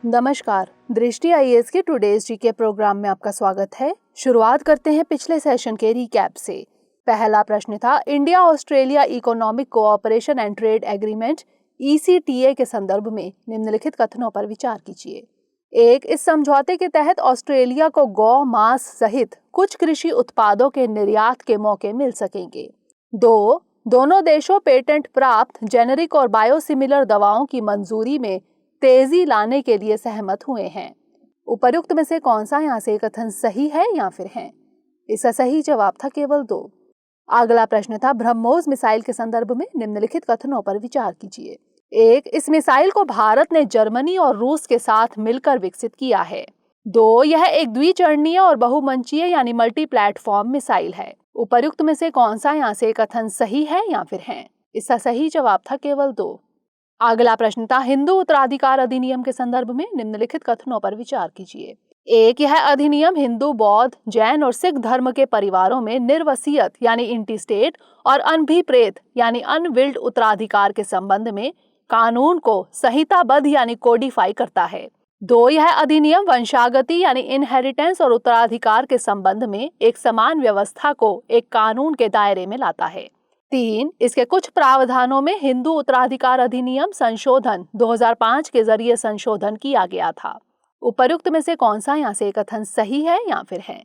नमस्कार, दृष्टि आईएएस के टुडेज जीके प्रोग्राम में आपका स्वागत है। शुरुआत करते हैं पिछले सेशन के रिकैप से। पहला प्रश्न था, India Australia economic cooperation and trade agreement ECTA के संदर्भ में निम्नलिखित कथनों पर विचार कीजिए। 1. इस समझौते के तहत ऑस्ट्रेलिया को गौ मांस सहित कुछ कृषि उत्पादों के निर्यात के मौके मिल सकेंगे। 2. दोनों देशों पेटेंट प्राप्त जेनेरिक और बायोसिमिलर दवाओं की मंजूरी में तेजी लाने के लिए सहमत हुए हैं। उपर्युक्त में से कौन सा यहाँ से कथन सही है या फिर है? इसका सही जवाब था केवल 2। अगला प्रश्न था, ब्रह्मोस मिसाइल के संदर्भ में निम्नलिखित कथनों पर विचार कीजिए। 1. इस मिसाइल को भारत ने जर्मनी और रूस के साथ मिलकर विकसित किया है। 2. यह एक द्विचरणीय और बहुमंचीय यानी मल्टी प्लेटफॉर्म मिसाइल है। उपर्युक्त में से कौन सा यहाँ से कथन सही है या फिर है? इसका सही जवाब था केवल 2। अगला प्रश्न था, हिंदू उत्तराधिकार अधिनियम के संदर्भ में निम्नलिखित कथनों पर विचार कीजिए। 1. यह अधिनियम हिंदू, बौद्ध, जैन और सिख धर्म के परिवारों में निर्वसीयत यानी इंटीस्टेट और अनभिप्रेत यानी अनविल्ड उत्तराधिकार के संबंध में कानून को संहिताबद्ध यानी कोडिफाई करता है। 2. यह अधिनियम वंशागति यानी इनहेरिटेंस और उत्तराधिकार के संबंध में एक समान व्यवस्था को एक कानून के दायरे में लाता है। 3. इसके कुछ प्रावधानों में हिंदू उत्तराधिकार अधिनियम संशोधन 2005 के जरिए संशोधन किया गया था। उपर्युक्त में से कौन सा यहाँ से कथन सही है या फिर है?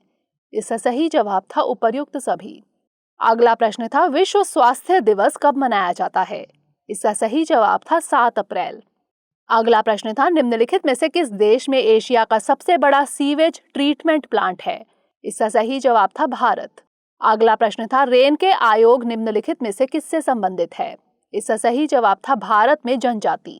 इसका सही जवाब था उपर्युक्त सभी। अगला प्रश्न था, विश्व स्वास्थ्य दिवस कब मनाया जाता है? इसका सही जवाब था 7 अप्रैल। अगला प्रश्न था, निम्नलिखित में से किस देश में एशिया का सबसे बड़ा सीवेज ट्रीटमेंट प्लांट है? इसका सही जवाब था भारत। अगला प्रश्न था, रेन के आयोग निम्नलिखित में से किससे संबंधित है? इसका सही जवाब था भारत में जनजाति।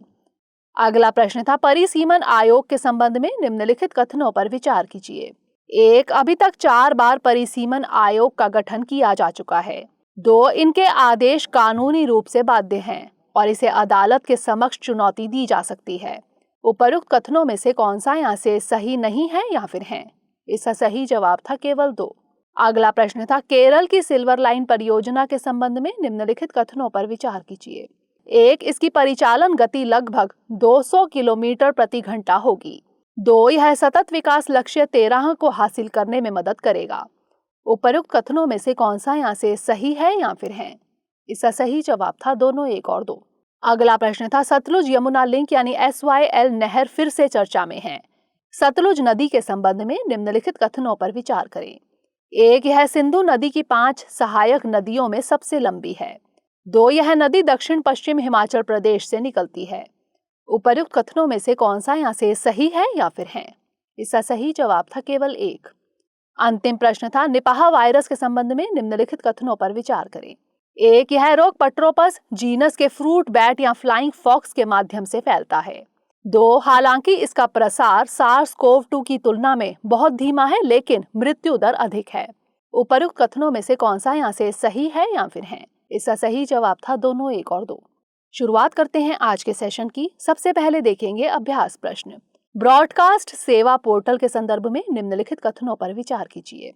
अगला प्रश्न था, परिसीमन आयोग के संबंध में निम्नलिखित कथनों पर विचार कीजिए। 1. अभी तक 4 बार परिसीमन आयोग का गठन किया जा चुका है। 2. इनके आदेश कानूनी रूप से बाध्य हैं और इसे अदालत के समक्ष चुनौती दी जा सकती है। उपर्युक्त कथनों में से कौन सा यहाँ से सही नहीं है या फिर है? इसका सही जवाब था केवल 2। अगला प्रश्न था, केरल की सिल्वर लाइन परियोजना के संबंध में निम्नलिखित कथनों पर विचार कीजिए। 1. इसकी परिचालन गति लगभग 200 किलोमीटर प्रति घंटा होगी। 2. यह सतत विकास लक्ष्य 13 को हासिल करने में मदद करेगा। उपर्युक्त कथनों में से कौन सा यहाँ से सही है या फिर है? इसका सही जवाब था दोनों 1 और 2। अगला प्रश्न था, सतलुज यमुना लिंक यानी SYL नहर फिर से चर्चा में है। सतलुज नदी के संबंध में निम्नलिखित कथनों पर विचार करें। 1. यह सिंधु नदी की 5 सहायक नदियों में सबसे लंबी है। 2. यह नदी दक्षिण पश्चिम हिमाचल प्रदेश से निकलती है। उपर्युक्त कथनों में से कौन सा यहाँ से सही है या फिर है? इसका सही जवाब था केवल 1। अंतिम प्रश्न था, निपाह वायरस के संबंध में निम्नलिखित कथनों पर विचार करें। 1. यह रोग पट्रोपस जीनस के फ्रूट बैट या फ्लाइंग फॉक्स के माध्यम से फैलता है। 2. हालांकि इसका प्रसार SARS-CoV-2 की तुलना में बहुत धीमा है लेकिन मृत्यु दर अधिक है। उपर्युक्त कथनों में से कौन सा यहाँ से सही है या फिर है? इसका सही जवाब था दोनों 1 और 2। शुरुआत करते हैं आज के सेशन की। सबसे पहले देखेंगे अभ्यास प्रश्न। ब्रॉडकास्ट सेवा पोर्टल के संदर्भ में निम्नलिखित कथनों पर विचार कीजिए।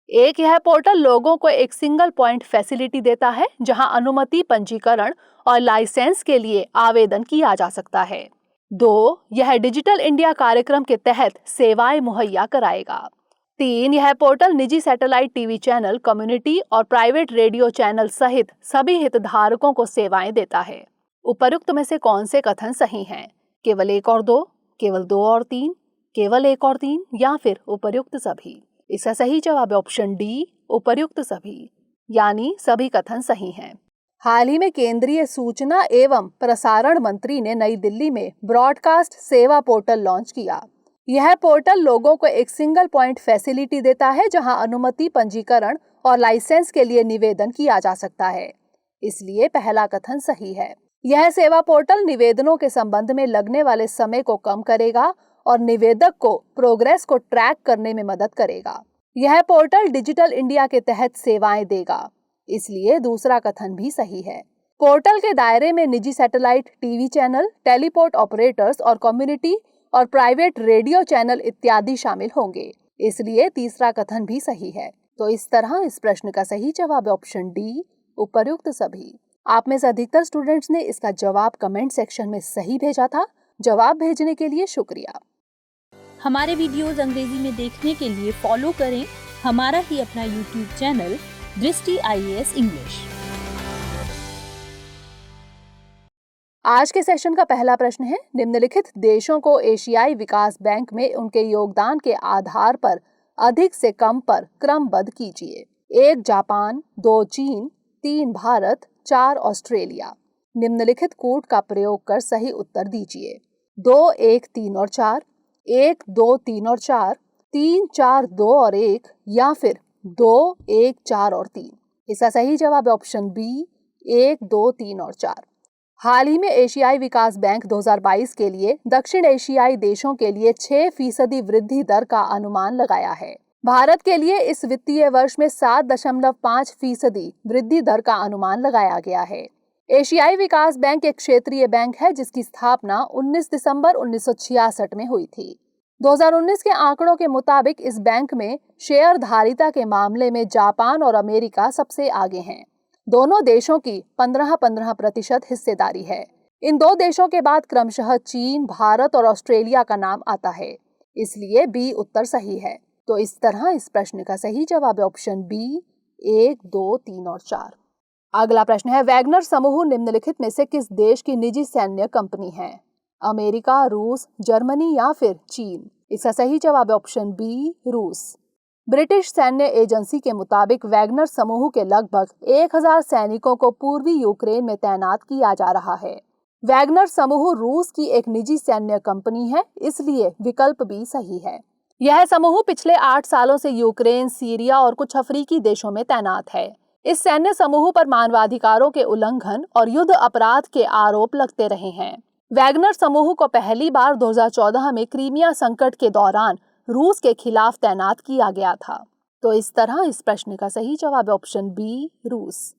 1. यह पोर्टल लोगों को एक सिंगल पॉइंट फैसिलिटी देता है जहां अनुमति, पंजीकरण और लाइसेंस के लिए आवेदन किया जा सकता है। 2. यह डिजिटल इंडिया कार्यक्रम के तहत सेवाएं मुहैया कराएगा। 3. यह पोर्टल निजी सैटेलाइट टीवी चैनल, कम्युनिटी और प्राइवेट रेडियो चैनल सहित सभी हितधारकों को सेवाएं देता है। उपर्युक्त में से कौन से कथन सही हैं? केवल 1 और 2, केवल 2 और 3, केवल 1 और 3 या फिर उपर्युक्त सभी? इसका सही जवाब है ऑप्शन डी, उपर्युक्त सभी, यानी सभी कथन सही हैं। हाल ही में केंद्रीय सूचना एवं प्रसारण मंत्री ने नई दिल्ली में ब्रॉडकास्ट सेवा पोर्टल लॉन्च किया। यह पोर्टल लोगों को एक सिंगल पॉइंट फैसिलिटी देता है जहां अनुमति, पंजीकरण और लाइसेंस के लिए निवेदन किया जा सकता है, इसलिए पहला कथन सही है। यह सेवा पोर्टल निवेदनों के संबंध में लगने वाले समय को कम करेगा और निवेदक को प्रोग्रेस को ट्रैक करने में मदद करेगा। यह पोर्टल डिजिटल इंडिया के तहत सेवाएं देगा, इसलिए दूसरा कथन भी सही है। पोर्टल के दायरे में निजी satellite TV channel, teleport operators और कम्युनिटी और प्राइवेट रेडियो चैनल इत्यादि शामिल होंगे, इसलिए तीसरा कथन भी सही है। तो इस तरह इस प्रश्न का सही जवाब है ऑप्शन डी, उपर्युक्त सभी। आप में से अधिकतर स्टूडेंट्स ने इसका जवाब कमेंट सेक्शन में सही भेजा था। जवाब भेजने के लिए शुक्रिया। हमारे वीडियोस अंग्रेजी में देखने के लिए फॉलो करें हमारा ही अपना YouTube चैनल दृष्टि IAS इंग्लिश। आज के सेशन का पहला प्रश्न है, निम्नलिखित देशों को एशियाई विकास बैंक में उनके योगदान के आधार पर अधिक से कम पर क्रमबद्ध कीजिए। 1 जापान, 2 चीन, 3 भारत, 4 ऑस्ट्रेलिया। निम्नलिखित कूट का प्रयोग कर सही उत्तर दीजिए। 2, 1, 3 और 4, 1, 2, 3 और 4, 3, 4, 2 और 1, या फिर 2, 1, 4 और 3। इसका सही जवाब है ऑप्शन बी, 1, 2, 3 और 4। हाल ही में एशियाई विकास बैंक 2022 के लिए दक्षिण एशियाई देशों के लिए 6% वृद्धि दर का अनुमान लगाया है। भारत के लिए इस वित्तीय वर्ष में 7.5% वृद्धि दर का अनुमान लगाया गया है। एशियाई विकास बैंक एक क्षेत्रीय बैंक है जिसकी स्थापना 19 दिसंबर 1966 में हुई थी। 2019 के आंकड़ों के मुताबिक इस बैंक में शेयरधारिता के मामले में जापान और अमेरिका सबसे आगे हैं। दोनों देशों की 15% हिस्सेदारी है। इन दो देशों के बाद क्रमशः चीन, भारत और ऑस्ट्रेलिया का नाम आता है, इसलिए बी उत्तर सही है। तो इस तरह इस प्रश्न का सही जवाब है ऑप्शन बी, 1, 2, 3 और 4। अगला प्रश्न है, वैगनर समूह निम्नलिखित में से किस देश की निजी सैन्य कंपनी है? अमेरिका, रूस, जर्मनी या फिर चीन? इसका सही जवाब है ऑप्शन बी, रूस। ब्रिटिश सैन्य एजेंसी के मुताबिक वैगनर समूह के लगभग 1000 सैनिकों को पूर्वी यूक्रेन में तैनात किया जा रहा है। वैगनर समूह रूस की एक निजी सैन्य कंपनी है, इसलिए विकल्प बी सही है। यह समूह पिछले 8 सालों से यूक्रेन, सीरिया और कुछ अफ्रीकी देशों में तैनात है। इस सैन्य समूह पर मानवाधिकारों के उल्लंघन और युद्ध अपराध के आरोप लगते रहे हैं। वैगनर समूह को पहली बार 2014 में क्रीमिया संकट के दौरान रूस के खिलाफ तैनात किया गया था। तो इस तरह इस प्रश्न का सही जवाब है ऑप्शन बी, रूस।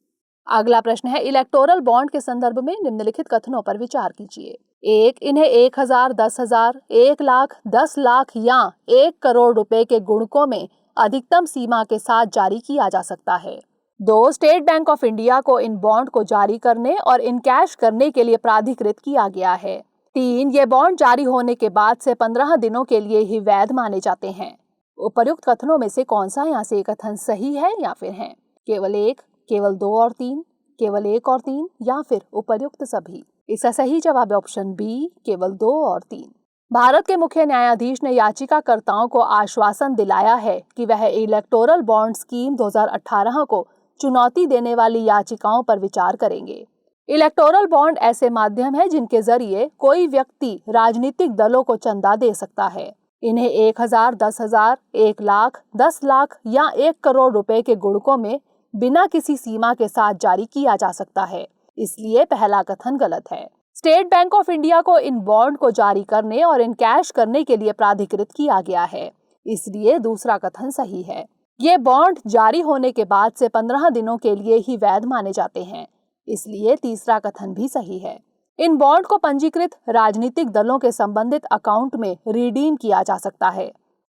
अगला प्रश्न है, इलेक्टोरल बॉन्ड के संदर्भ में निम्नलिखित कथनों पर विचार कीजिए। 1, इन्हें 1000, 10,000, 1 लाख, 10 लाख या 1 करोड़ रुपए के गुणकों में अधिकतम सीमा के साथ जारी किया जा सकता है। 2, स्टेट बैंक ऑफ इंडिया को इन बॉन्ड को जारी करने और इनकैश करने के लिए प्राधिकृत किया गया है। 3, ये बॉन्ड जारी होने के बाद से 15 दिनों के लिए ही वैध माने जाते हैं। उपर्युक्त कथनों में से कौन सा यहाँ से कथन सही है या फिर है? केवल 1, केवल 2 और 3, केवल 1 और 3 या फिर उपर्युक्त सभी? इसका सही जवाब है ऑप्शन बी, केवल 2 और 3। भारत के मुख्य न्यायाधीश ने याचिकाकर्ताओं को आश्वासन दिलाया है कि वह इलेक्टोरल बॉन्ड स्कीम 2018 को चुनौती देने वाली याचिकाओं पर विचार करेंगे। इलेक्टोरल बॉन्ड ऐसे माध्यम है जिनके जरिए कोई व्यक्ति राजनीतिक दलों को चंदा दे सकता है। इन्हें 1000, 10,000, 1 लाख, 10 लाख या 1 करोड़ रुपए के गुणकों में बिना किसी सीमा के साथ जारी किया जा सकता है, इसलिए पहला कथन गलत है। स्टेट बैंक ऑफ इंडिया को इन बॉन्ड को जारी करने और इनकैश करने के लिए प्राधिकृत किया गया है, इसलिए दूसरा कथन सही है। ये बॉन्ड जारी होने के बाद से 15 दिनों के लिए ही वैध माने जाते हैं, इसलिए तीसरा कथन भी सही है। इन बॉन्ड को पंजीकृत राजनीतिक दलों के संबंधित अकाउंट में रिडीम किया जा सकता है।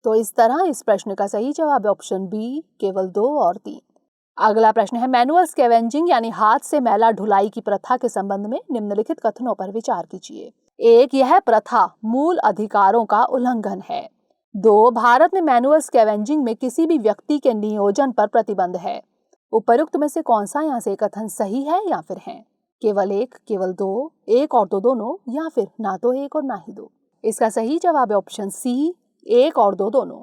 तो इस तरह इस प्रश्न का सही जवाब है ऑप्शन बी, केवल 2 और 3। अगला प्रश्न है, मैनुअल स्कैवेंजिंग यानी हाथ से मैला ढुलाई की प्रथा के संबंध में निम्नलिखित कथनों पर विचार कीजिए। 1, यह प्रथा मूल अधिकारों का उल्लंघन है। 2, भारत में मैनुअल स्कैवेंजिंग में किसी भी व्यक्ति के नियोजन पर प्रतिबंध है। उपर्युक्त में से कौन सा यहाँ से कथन सही है या फिर है? केवल 1, केवल 2, 1 और 2 दोनों या फिर ना तो 1 और ना ही 2? इसका सही जवाब है ऑप्शन सी, 1 और 2 दोनों,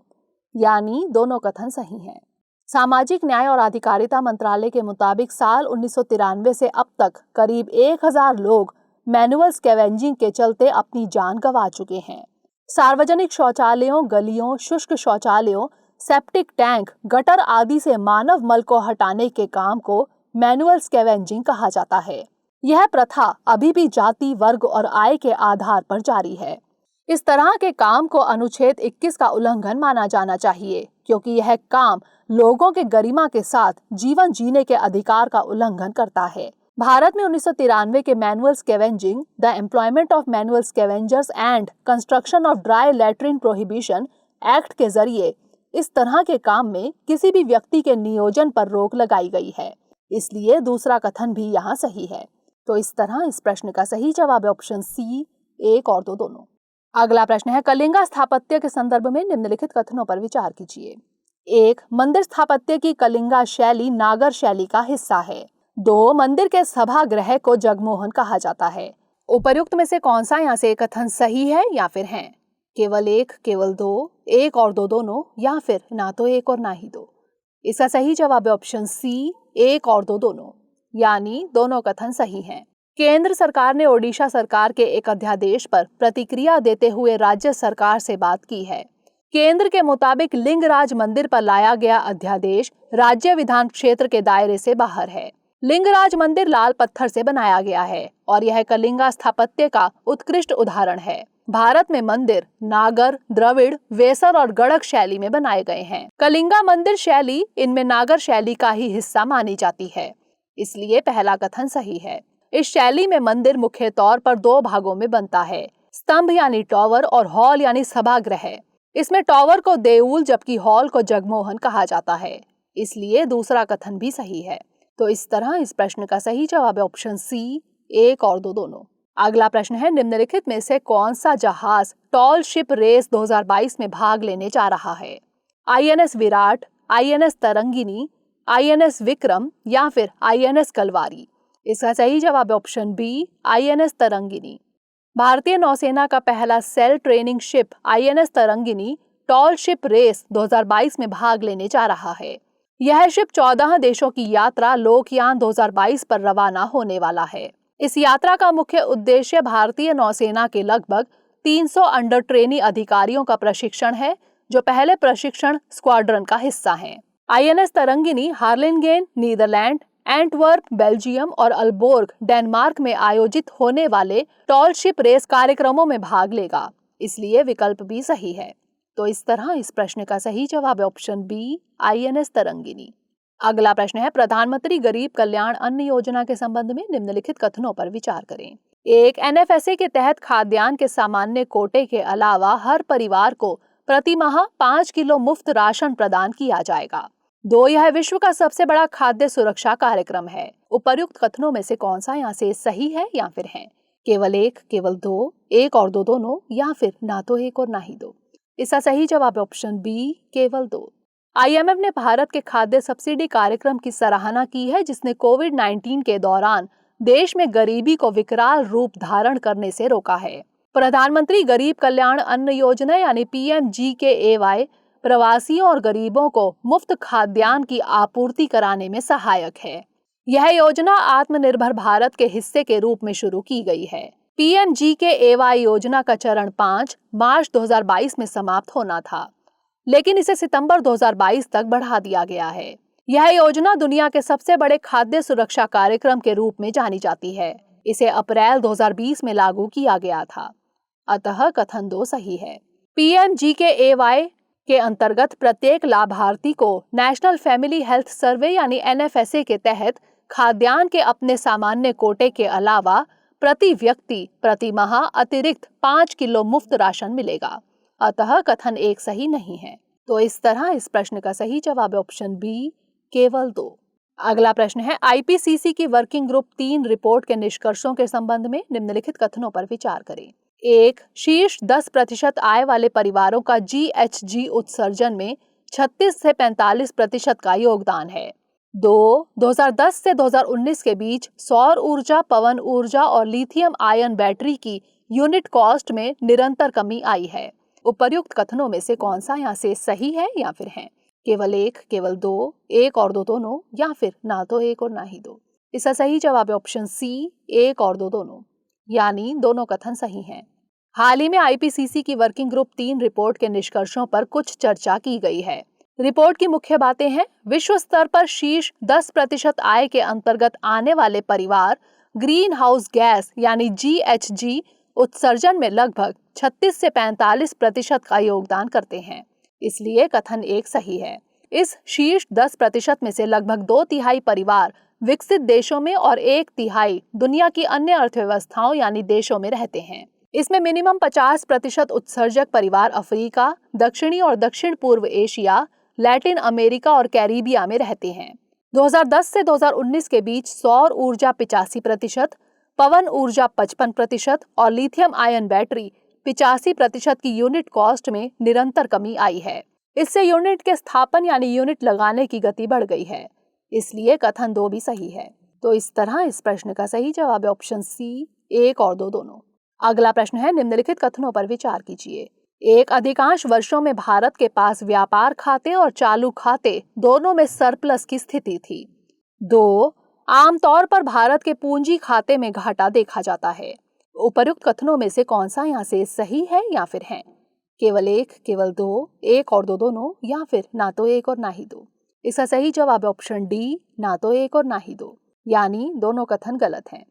यानी दोनों कथन सही हैं। सामाजिक न्याय और अधिकारिता मंत्रालय के मुताबिक साल 1993 से अब तक करीब 1000 लोग मैनुअल स्कैवेंजिंग के चलते अपनी जान गंवा चुके हैं। सार्वजनिक शौचालयों, गलियों, शुष्क शौचालयों, सेप्टिक टैंक, गटर आदि से मानव मल को हटाने के काम को मैनुअल स्कैवेंजिंग कहा जाता है। यह प्रथा अभी भी जाति, वर्ग और आय के आधार पर जारी है। इस तरह के काम को अनुच्छेद 21 का उल्लंघन माना जाना चाहिए, क्योंकि यह काम लोगों के गरिमा के साथ जीवन जीने के अधिकार का उल्लंघन करता है। भारत में 1993 के manual scavenging, the employment of manual scavengers and construction of dry latrine prohibition act के जरिए इस तरह के काम में किसी भी व्यक्ति के नियोजन पर रोक लगाई गई है, इसलिए दूसरा कथन भी यहाँ सही है। तो इस तरह इस प्रश्न का सही जवाब है ऑप्शन सी, 1 और 2 दोनों। अगला प्रश्न है, कलिंगा स्थापत्य के संदर्भ में निम्नलिखित कथनों पर विचार कीजिए। 1. मंदिर स्थापत्य की कलिंगा शैली नागर शैली का हिस्सा है। 2. मंदिर के सभागृह को जगमोहन कहा जाता है। उपर्युक्त में से कौन सा यहाँ से कथन सही है या फिर है? केवल 1, केवल 2, 1 और 2 दोनों, या फिर ना तो 1 और ना ही 2? इसका सही जवाब है ऑप्शन सी, 1 और 2 दोनों, यानी दोनों कथन सही हैं। केंद्र सरकार ने ओडिशा सरकार के एक अध्यादेश पर प्रतिक्रिया देते हुए राज्य सरकार से बात की है। केंद्र के मुताबिक लिंगराज मंदिर पर लाया गया अध्यादेश राज्य विधान क्षेत्र के दायरे से बाहर है। लिंगराज मंदिर लाल पत्थर से बनाया गया है और यह कलिंगा स्थापत्य का उत्कृष्ट उदाहरण है। भारत में मंदिर नागर, द्रविड़, वेसर और गड़क शैली में बनाए गए हैं। कलिंगा मंदिर शैली इनमें नागर शैली का ही हिस्सा मानी जाती है, इसलिए पहला कथन सही है। इस शैली में मंदिर मुख्य तौर पर 2 भागों में बनता है, स्तंभ यानी टॉवर और हॉल यानी सभागृह। इसमें टॉवर को देऊल जबकि हॉल को जगमोहन कहा जाता है, इसलिए दूसरा कथन भी सही है। तो इस तरह इस प्रश्न का सही जवाब है ऑप्शन सी, 1 और 2 दोनों। अगला प्रश्न है, निम्नलिखित में से कौन सा जहाज टॉल शिप रेस 2022 में भाग लेने जा रहा है? INS Virat, INS Tarangini, INS Vikram या फिर INS कलवारी? इसका सही जवाब है ऑप्शन बी, INS तरंगिनी। भारतीय नौसेना का पहला sail training ship INS Tarangini tall ship race 2022 में भाग लेने जा रहा है। यह शिप 14 देशों की यात्रा लोकयान 2022 पर रवाना होने वाला है। इस यात्रा का मुख्य उद्देश्य भारतीय नौसेना के लगभग 300 अंडर ट्रेनी अधिकारियों का प्रशिक्षण है, जो पहले प्रशिक्षण स्क्वाड्रन का हिस्सा हैं। INS Tarangini Harlingen Netherlands, Antwerp Belgium और अल्बोर्ग डेनमार्क में आयोजित होने वाले टॉल शिप रेस कार्यक्रमों में भाग लेगा, इसलिए विकल्प भी सही है। तो इस तरह इस प्रश्न का सही जवाब है ऑप्शन बी, INS तरंगिनी। अगला प्रश्न है, प्रधानमंत्री गरीब कल्याण अन्न योजना के संबंध में निम्नलिखित कथनों पर विचार करें। 1. NFSA के तहत खाद्यान्न के सामान्य कोटे के अलावा हर परिवार को प्रति माह 5 किलो मुफ्त राशन प्रदान किया जाएगा। 2. यह विश्व का सबसे बड़ा खाद्य सुरक्षा कार्यक्रम है। उपर्युक्त कथनों में से कौन सा यहाँ से सही है या फिर है? केवल 1, केवल 2, 1 और 2 दोनों, या फिर ना तो 1 और ना ही 2? इसका सही जवाब है ऑप्शन बी, केवल 2। IMF ने भारत के खाद्य सब्सिडी कार्यक्रम की सराहना की है, जिसने कोविड-19 के दौरान देश में गरीबी को विकराल रूप धारण करने से रोका है। प्रधानमंत्री गरीब कल्याण अन्न योजना यानी PMGKAY प्रवासियों और गरीबों को मुफ्त खाद्यान्न की आपूर्ति कराने में सहायक है। यह योजना आत्मनिर्भर भारत के हिस्से के रूप में शुरू की गई है। PMGKAY योजना का चरण 5 मार्च 2022 में समाप्त होना था, लेकिन इसे सितंबर 2022 तक बढ़ा दिया गया है। यह योजना दुनिया के सबसे बड़े खाद्य सुरक्षा कार्यक्रम के रूप में जानी जाती है। इसे अप्रैल 2020 में लागू किया गया था, अतः कथन 2 सही है। PMGKAY के अंतर्गत प्रत्येक लाभार्थी को नेशनल फैमिली हेल्थ सर्वे यानी NFSA के तहत खाद्यान्न के अपने सामान्य कोटे के अलावा प्रति व्यक्ति प्रति माह अतिरिक्त 5 किलो मुफ्त राशन मिलेगा, अतः कथन 1 सही नहीं है। तो इस तरह इस प्रश्न का सही जवाब है ऑप्शन बी, केवल 2। अगला प्रश्न है, IPCC की वर्किंग ग्रुप 3 रिपोर्ट के निष्कर्षों के संबंध में निम्नलिखित कथनों पर विचार करें। 1. शीर्ष 10% आय वाले परिवारों का GHG उत्सर्जन में 36 से 45% का योगदान है। 2. 2010 से 2019 के बीच सौर ऊर्जा, पवन ऊर्जा और लिथियम आयन बैटरी की यूनिट कॉस्ट में निरंतर कमी आई है। उपर्युक्त कथनों में से कौन सा यहाँ से सही है या फिर है? केवल 1, केवल 2, 1 और 2 दोनों, या फिर ना तो 1 और ना ही 2? इसका सही जवाब है ऑप्शन सी, 1 और 2 दोनों, यानी दोनों कथन सही हैं। हाल ही में IPCC की वर्किंग ग्रुप 3 रिपोर्ट के निष्कर्षों पर कुछ चर्चा की गई है। रिपोर्ट की मुख्य बातें हैं, विश्व स्तर पर शीर्ष 10% आय के अंतर्गत आने वाले परिवार ग्रीन हाउस गैस यानी GHG उत्सर्जन में लगभग 36 से 45% का योगदान करते हैं, इसलिए कथन 1 सही है। इस शीर्ष 10% में से लगभग 2/3 परिवार विकसित देशों में और 1/3 दुनिया की अन्य अर्थव्यवस्थाओं यानी देशों में रहते हैं। इसमें मिनिमम 50% उत्सर्जक परिवार अफ्रीका, दक्षिणी और दक्षिण पूर्व एशिया, लैटिन अमेरिका और कैरिबिया में रहते हैं। 2010 से 2019 के बीच सौर ऊर्जा 85%, पवन ऊर्जा 55% और लिथियम आयन बैटरी 85% की यूनिट कॉस्ट में निरंतर कमी आई है। इससे यूनिट के स्थापन यानी यूनिट लगाने की गति बढ़ गई है। इसलिए कथन 2 भी सही है। तो इस तरह इस प्रश्न का सही जवाब है ऑप्शन सी, 1 और 2 दोनों। अगला प्रश्न है, निम्नलिखित कथनों पर विचार कीजिए। 1, अधिकांश वर्षों में भारत के पास व्यापार खाते और चालू खाते दोनों में सरप्लस की स्थिति थी। 2, आमतौर पर भारत के पूंजी खाते में घाटा देखा जाता है। उपर्युक्त कथनों में से कौन सा यहाँ से सही है या फिर है? केवल 1, केवल 2, 1 और 2 दोनों, या फिर ना तो 1 और ना ही 2। इसका सही जवाब है ऑप्शन डी, ना तो 1 और ना ही 2, यानी दोनों कथन गलत हैं।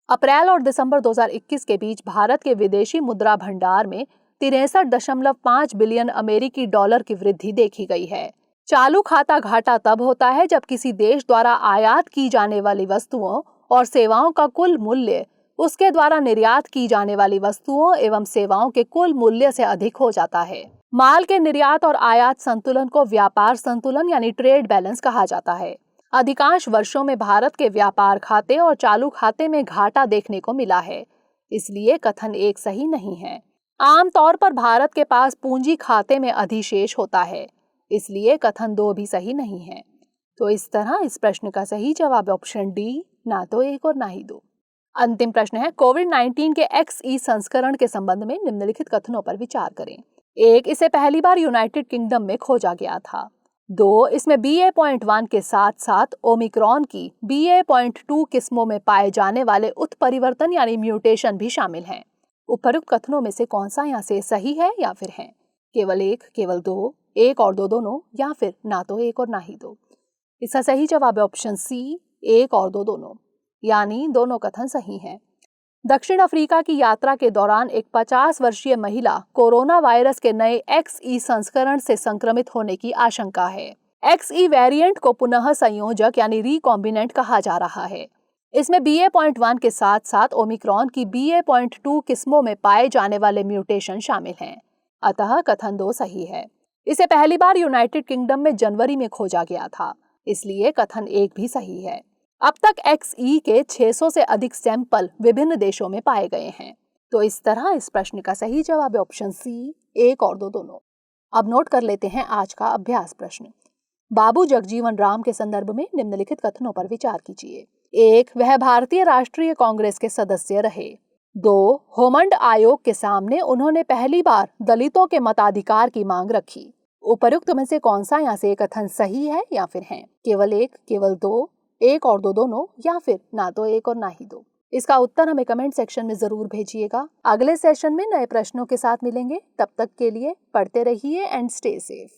अप्रैल और दिसंबर 2021 के बीच भारत के विदेशी मुद्रा भंडार में 63.5 बिलियन अमेरिकी डॉलर की वृद्धि देखी गई है। चालू खाता घाटा तब होता है जब किसी देश द्वारा आयात की जाने वाली वस्तुओं और सेवाओं का कुल मूल्य उसके द्वारा निर्यात की जाने वाली वस्तुओं एवं सेवाओं के कुल मूल्य से अधिक हो जाता है। माल के निर्यात और आयात संतुलन को व्यापार संतुलन यानी ट्रेड बैलेंस कहा जाता है। अधिकांश वर्षों में भारत के व्यापार खाते और चालू खाते में घाटा देखने को मिला है। इसलिए कथन 1 सही नहीं है। आमतौर पर भारत के पास पूंजी खाते में अधिशेष होता है। इसलिए कथन 2 भी सही नहीं है। तो इस तरह इस प्रश्न का सही जवाब ऑप्शन डी, ना तो 1 और ना ही 2। अंतिम प्रश्न है, कोविड-19 के XE संस्करण के संबंध में निम्नलिखित कथनों पर विचार करें। 1, इसे पहली बार यूनाइटेड किंगडम में खोजा गया था। 2, इसमें BA.1 के साथ साथ ओमिक्रॉन की BA.2 किस्मों में पाए जाने वाले उत्परिवर्तन यानी म्यूटेशन भी शामिल हैं। उपर्युक्त कथनों में से कौन सा यहाँ से सही है या फिर है? केवल 1, केवल 2, 1 और 2 दोनों, या फिर ना तो 1 और ना ही 2। इसका सही जवाब है ऑप्शन सी, 1 और 2 दोनों, यानी दोनों कथन सही हैं। दक्षिण अफ्रीका की यात्रा के दौरान एक 50 वर्षीय महिला कोरोना वायरस के नए XE संस्करण से संक्रमित होने की आशंका है। XE वेरिएंट को पुनः संयोजक यानी रिकॉम्बिनेंट कहा जा रहा है। इसमें BA.1 के साथ साथ ओमिक्रॉन की BA.2 किस्मों में पाए जाने वाले म्यूटेशन शामिल हैं। अतः कथन 2 सही है। इसे पहली बार यूनाइटेड किंगडम में जनवरी में खोजा गया था। इसलिए कथन 1 भी सही है। अब तक XE के 600 से अधिक सैंपल विभिन्न देशों में पाए गए हैं। तो इस तरह इस प्रश्न का सही जवाब है ऑप्शन सी, 1 और 2 दोनों। अब नोट कर लेते हैं आज का अभ्यास प्रश्न। बाबू जगजीवन राम के संदर्भ में निम्नलिखित कथनों पर विचार कीजिए। 1, वह भारतीय राष्ट्रीय कांग्रेस के सदस्य रहे। 2, होमंड आयोग के सामने उन्होंने पहली बार दलितों के मताधिकार की मांग रखी। उपर्युक्त में से कौन सा यहाँ से कथन सही है या फिर है? केवल 1, केवल 2, 1 और 2 दोनों, या फिर ना तो 1 और ना ही 2। इसका उत्तर हमें कमेंट सेक्शन में जरूर भेजिएगा। अगले सेशन में नए प्रश्नों के साथ मिलेंगे। तब तक के लिए पढ़ते रहिए एंड स्टे सेफ।